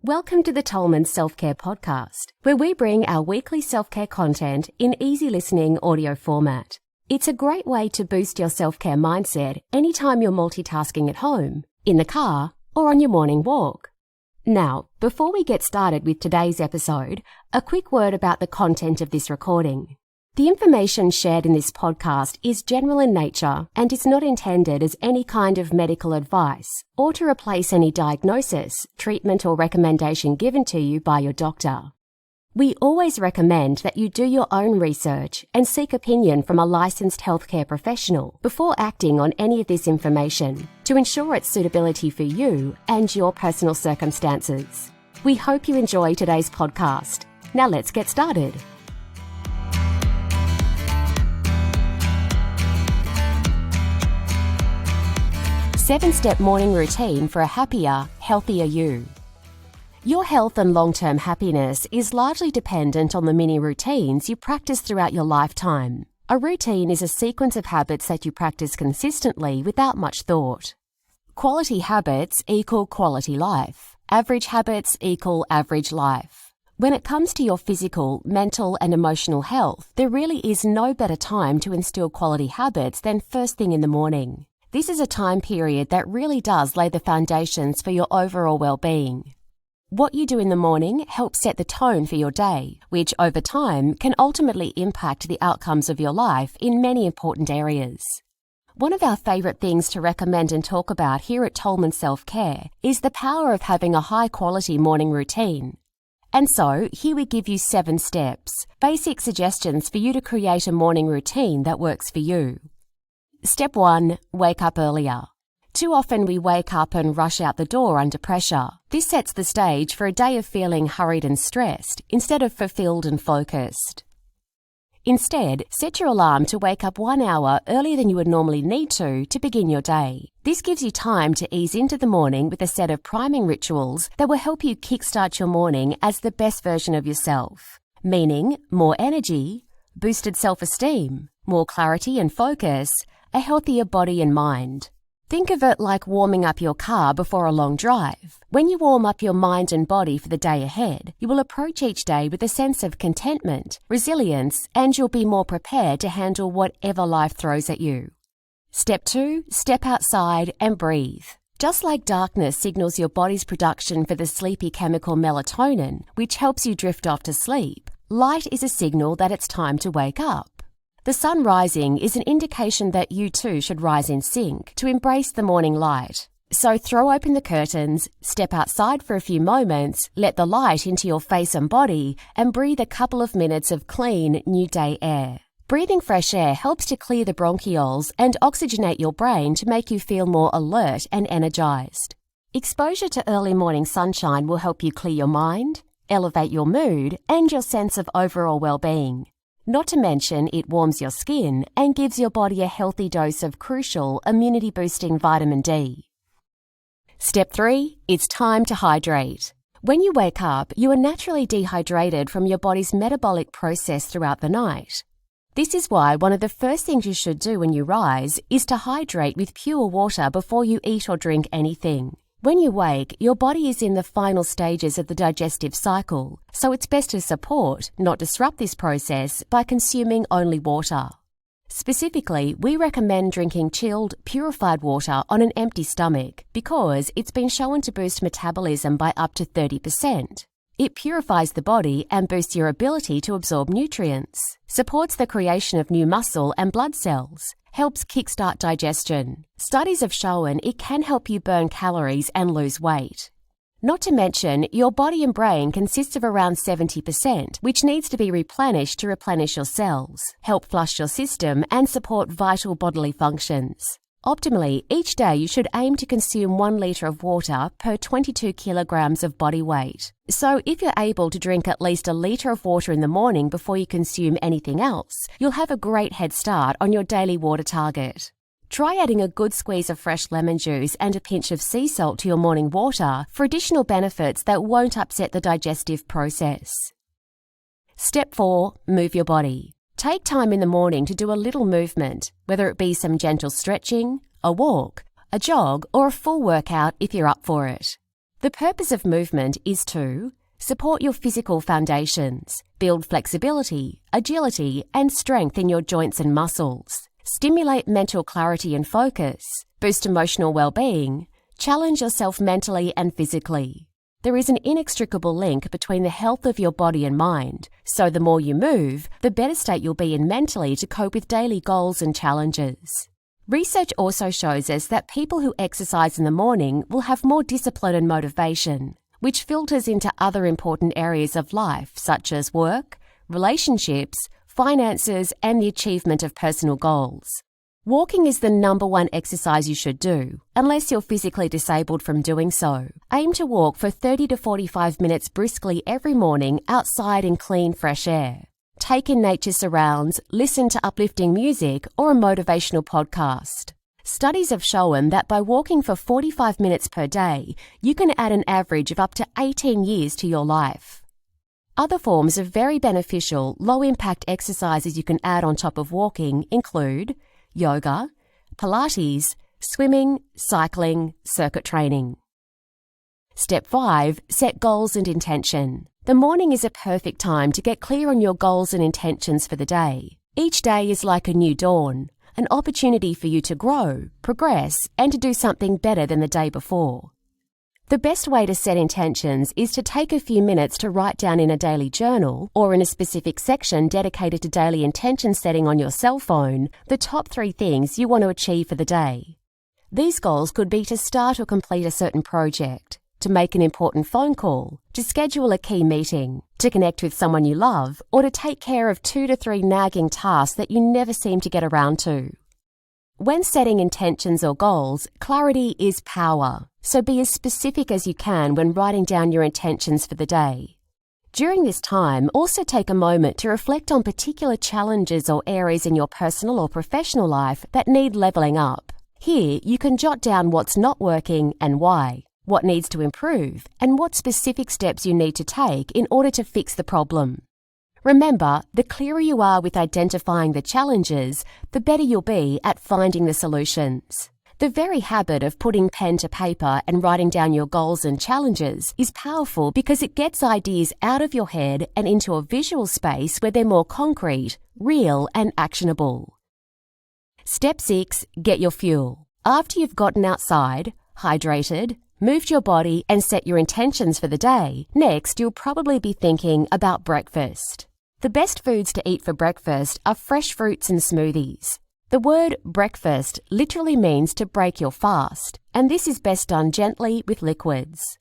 Welcome to the Tolman Self Care podcast, where we bring our weekly self-care content in easy listening audio format. It's a great way to boost your self-care mindset anytime you're multitasking at home, in the car, or on your morning walk. Now, before we get started with today's episode, a quick word about the content of this recording. The information shared in this podcast is general in nature and is not intended as any kind of medical advice or to replace any diagnosis, treatment or recommendation given to you by your doctor. We always recommend that you do your own research and seek opinion from a licensed healthcare professional before acting on any of this information to ensure its suitability for you and your personal circumstances. We hope you enjoy today's podcast. Now let's get started. 7-step morning routine for a happier, healthier you. Your health and long-term happiness is largely dependent on the mini routines you practice throughout your lifetime. A routine is a sequence of habits that you practice consistently without much thought. Quality habits equal quality life. Average habits equal average life. When it comes to your physical, mental and emotional health, there really is no better time to instill quality habits than first thing in the morning. This is a time period that really does lay the foundations for your overall well-being. What you do in the morning helps set the tone for your day, which over time can ultimately impact the outcomes of your life in many important areas. One of our favourite things to recommend and talk about here at Tolman Self Care is the power of having a high-quality morning routine. And so, here we give you 7 steps, basic suggestions for you to create a morning routine that works for you. Step 1. Wake up earlier. Too often we wake up and rush out the door under pressure. This sets the stage for a day of feeling hurried and stressed instead of fulfilled and focused. Instead, set your alarm to wake up 1 hour earlier than you would normally need to begin your day. This gives you time to ease into the morning with a set of priming rituals that will help you kickstart your morning as the best version of yourself, meaning more energy, boosted self-esteem, more clarity and focus, a healthier body and mind. Think of it like warming up your car before a long drive. When you warm up your mind and body for the day ahead, you will approach each day with a sense of contentment, resilience, and you'll be more prepared to handle whatever life throws at you. Step 2. Step outside and breathe. Just like darkness signals your body's production for the sleepy chemical melatonin, which helps you drift off to sleep, light is a signal that it's time to wake up. The sun rising is an indication that you too should rise in sync to embrace the morning light. So throw open the curtains, step outside for a few moments, let the light into your face and body, and breathe a couple of minutes of clean, new day air. Breathing fresh air helps to clear the bronchioles and oxygenate your brain to make you feel more alert and energized. Exposure to early morning sunshine will help you clear your mind, elevate your mood, and your sense of overall well-being. Not to mention, it warms your skin and gives your body a healthy dose of crucial immunity-boosting vitamin D. Step 3. It's time to hydrate. When you wake up, you are naturally dehydrated from your body's metabolic process throughout the night. This is why one of the first things you should do when you rise is to hydrate with pure water before you eat or drink anything. When you wake, your body is in the final stages of the digestive cycle, so it's best to support, not disrupt this process by consuming only water. Specifically, we recommend drinking chilled, purified water on an empty stomach because it's been shown to boost metabolism by up to 30%. It purifies the body and boosts your ability to absorb nutrients, supports the creation of new muscle and blood cells, helps kickstart digestion. Studies have shown it can help you burn calories and lose weight. Not to mention, your body and brain consists of around 70%, which needs to be replenished to replenish your cells, help flush your system, and support vital bodily functions. Optimally, each day you should aim to consume 1 litre of water per 22 kilograms of body weight. So if you're able to drink at least 1 litre of water in the morning before you consume anything else, you'll have a great head start on your daily water target. Try adding a good squeeze of fresh lemon juice and a pinch of sea salt to your morning water for additional benefits that won't upset the digestive process. Step 4. Move your body. Take time in the morning to do a little movement, whether it be some gentle stretching, a walk, a jog, or a full workout if you're up for it. The purpose of movement is to support your physical foundations, build flexibility, agility, and strength in your joints and muscles, stimulate mental clarity and focus, boost emotional well-being, challenge yourself mentally and physically. There is an inextricable link between the health of your body and mind, so the more you move, the better state you'll be in mentally to cope with daily goals and challenges. Research also shows us that people who exercise in the morning will have more discipline and motivation, which filters into other important areas of life such as work, relationships, finances, and the achievement of personal goals. Walking is the number one exercise you should do, unless you're physically disabled from doing so. Aim to walk for 30 to 45 minutes briskly every morning outside in clean, fresh air. Take in nature's surrounds, listen to uplifting music or a motivational podcast. Studies have shown that by walking for 45 minutes per day, you can add an average of up to 18 years to your life. Other forms of very beneficial, low-impact exercises you can add on top of walking include yoga, Pilates, swimming, cycling, circuit training. Step 5. Set goals and intention. The morning is a perfect time to get clear on your goals and intentions for the day. Each day is like a new dawn, an opportunity for you to grow, progress, and to do something better than the day before. The best way to set intentions is to take a few minutes to write down in a daily journal or in a specific section dedicated to daily intention setting on your cell phone the top 3 things you want to achieve for the day. These goals could be to start or complete a certain project, to make an important phone call, to schedule a key meeting, to connect with someone you love, or to take care of 2 to 3 nagging tasks that you never seem to get around to. When setting intentions or goals, clarity is power, so be as specific as you can when writing down your intentions for the day. During this time, also take a moment to reflect on particular challenges or areas in your personal or professional life that need leveling up. Here, you can jot down what's not working and why, what needs to improve, and what specific steps you need to take in order to fix the problem. Remember, the clearer you are with identifying the challenges, the better you'll be at finding the solutions. The very habit of putting pen to paper and writing down your goals and challenges is powerful because it gets ideas out of your head and into a visual space where they're more concrete, real, and actionable. Step 6. Get your fuel. After you've gotten outside, hydrated, moved your body, and set your intentions for the day, next you'll probably be thinking about breakfast. The best foods to eat for breakfast are fresh fruits and smoothies. The word breakfast literally means to break your fast, and this is best done gently with liquids.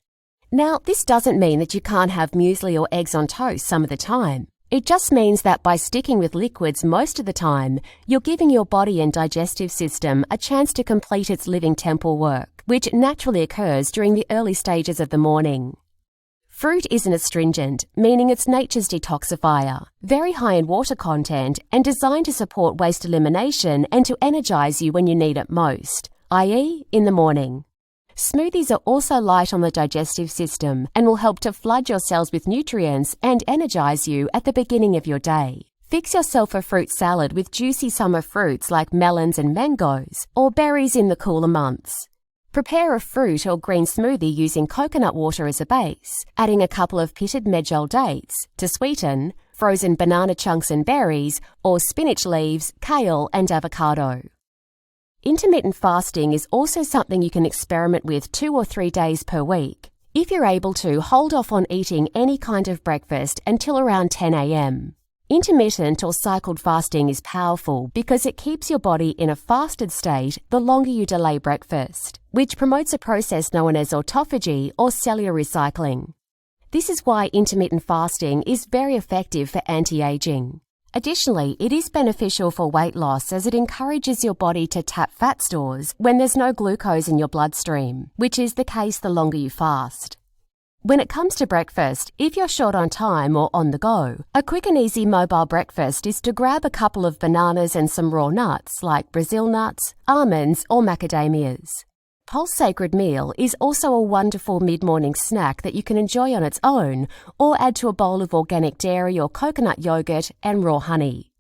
Now, this doesn't mean that you can't have muesli or eggs on toast some of the time. It just means that by sticking with liquids most of the time, you're giving your body and digestive system a chance to complete its living temple work, which naturally occurs during the early stages of the morning. Fruit is an astringent, meaning it's nature's detoxifier, very high in water content and designed to support waste elimination and to energize you when you need it most, i.e. in the morning. Smoothies are also light on the digestive system and will help to flood your cells with nutrients and energize you at the beginning of your day. Fix yourself a fruit salad with juicy summer fruits like melons and mangoes, or berries in the cooler months. Prepare a fruit or green smoothie using coconut water as a base, adding a couple of pitted medjool dates to sweeten, frozen banana chunks and berries, or spinach leaves, kale and avocado. Intermittent fasting is also something you can experiment with 2 or 3 days per week. If you're able to, hold off on eating any kind of breakfast until around 10 a.m. Intermittent or cycled fasting is powerful because it keeps your body in a fasted state the longer you delay breakfast, which promotes a process known as autophagy or cellular recycling. This is why intermittent fasting is very effective for anti-aging. Additionally, it is beneficial for weight loss as it encourages your body to tap fat stores when there's no glucose in your bloodstream, which is the case the longer you fast. When it comes to breakfast, if you're short on time or on the go, a quick and easy mobile breakfast is to grab a couple of bananas and some raw nuts like Brazil nuts, almonds or macadamias. Pulse Sacred Meal is also a wonderful mid-morning snack that you can enjoy on its own or add to a bowl of organic dairy or coconut yogurt and raw honey.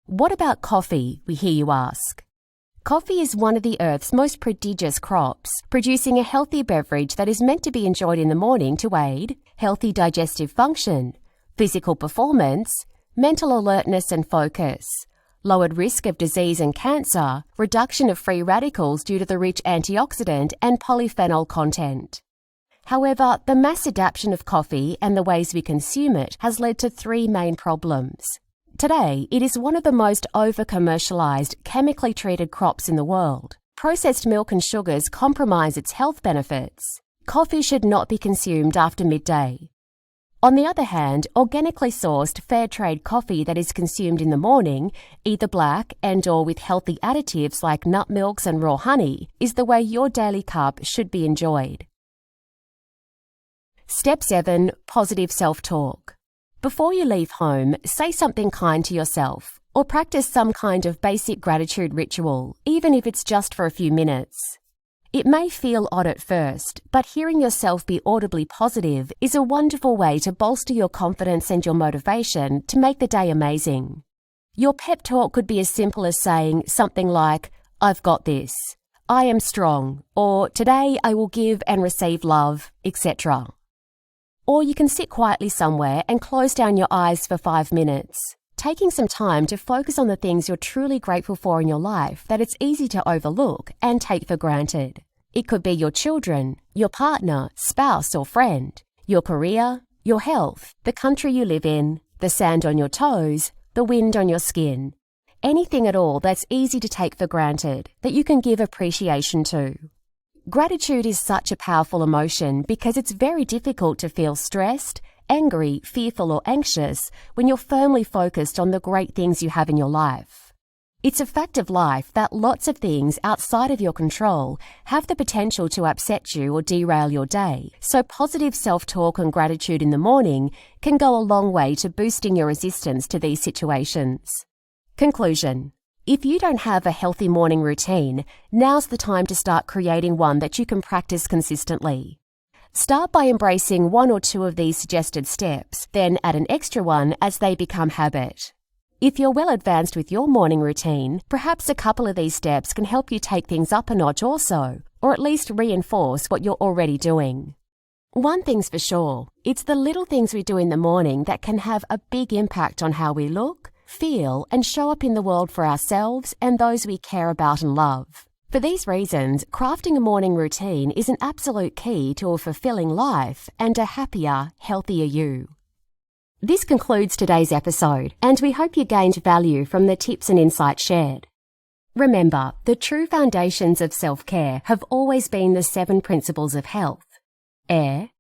What about coffee, we hear you ask? Coffee is one of the Earth's most prodigious crops, producing a healthy beverage that is meant to be enjoyed in the morning to aid healthy digestive function, physical performance, mental alertness and focus, lowered risk of disease and cancer, reduction of free radicals due to the rich antioxidant and polyphenol content. However, the mass adoption of coffee and the ways we consume it has led to three main problems. Today, it is one of the most over-commercialized, chemically treated crops in the world. Processed milk and sugars compromise its health benefits. Coffee should not be consumed after midday. On the other hand, organically sourced fair trade coffee that is consumed in the morning, either black and/or with healthy additives like nut milks and raw honey, is the way your daily cup should be enjoyed. Step 7. Positive self-talk. Before you leave home, say something kind to yourself, or practice some kind of basic gratitude ritual, even if it's just for a few minutes. It may feel odd at first, but hearing yourself be audibly positive is a wonderful way to bolster your confidence and your motivation to make the day amazing. Your pep talk could be as simple as saying something like, "I've got this," "I am strong," or "Today I will give and receive love," etc. Or you can sit quietly somewhere and close down your eyes for 5 minutes, taking some time to focus on the things you're truly grateful for in your life that it's easy to overlook and take for granted. It could be your children, your partner, spouse or friend, your career, your health, the country you live in, the sand on your toes, the wind on your skin. Anything at all that's easy to take for granted, that you can give appreciation to. Gratitude is such a powerful emotion because it's very difficult to feel stressed, angry, fearful or anxious when you're firmly focused on the great things you have in your life. It's a fact of life that lots of things outside of your control have the potential to upset you or derail your day, so positive self-talk and gratitude in the morning can go a long way to boosting your resistance to these situations. Conclusion. If you don't have a healthy morning routine, now's the time to start creating one that you can practice consistently. Start by embracing 1 or 2 of these suggested steps, then add an extra one as they become habit. If you're well advanced with your morning routine, perhaps a couple of these steps can help you take things up a notch also, or at least reinforce what you're already doing. One thing's for sure, it's the little things we do in the morning that can have a big impact on how we look, feel and show up in the world for ourselves and those we care about and love. For these reasons, crafting a morning routine is an absolute key to a fulfilling life and a happier, healthier you. This concludes today's episode, and we hope you gained value from the tips and insights shared. Remember, the true foundations of self-care have always been the 7 principles of health: air,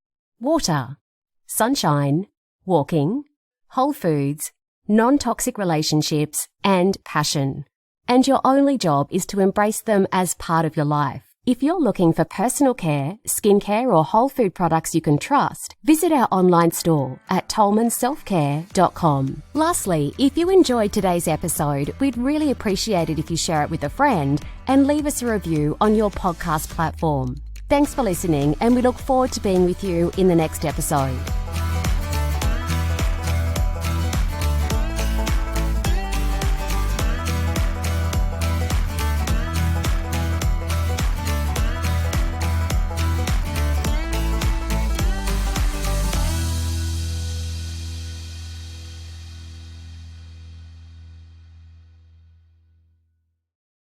water, sunshine, walking, whole foods, non-toxic relationships, and passion. And your only job is to embrace them as part of your life. If you're looking for personal care, skincare or whole food products you can trust, visit our online store at tolmanselfcare.com. Lastly, if you enjoyed today's episode, we'd really appreciate it if you share it with a friend and leave us a review on your podcast platform. Thanks for listening, and we look forward to being with you in the next episode.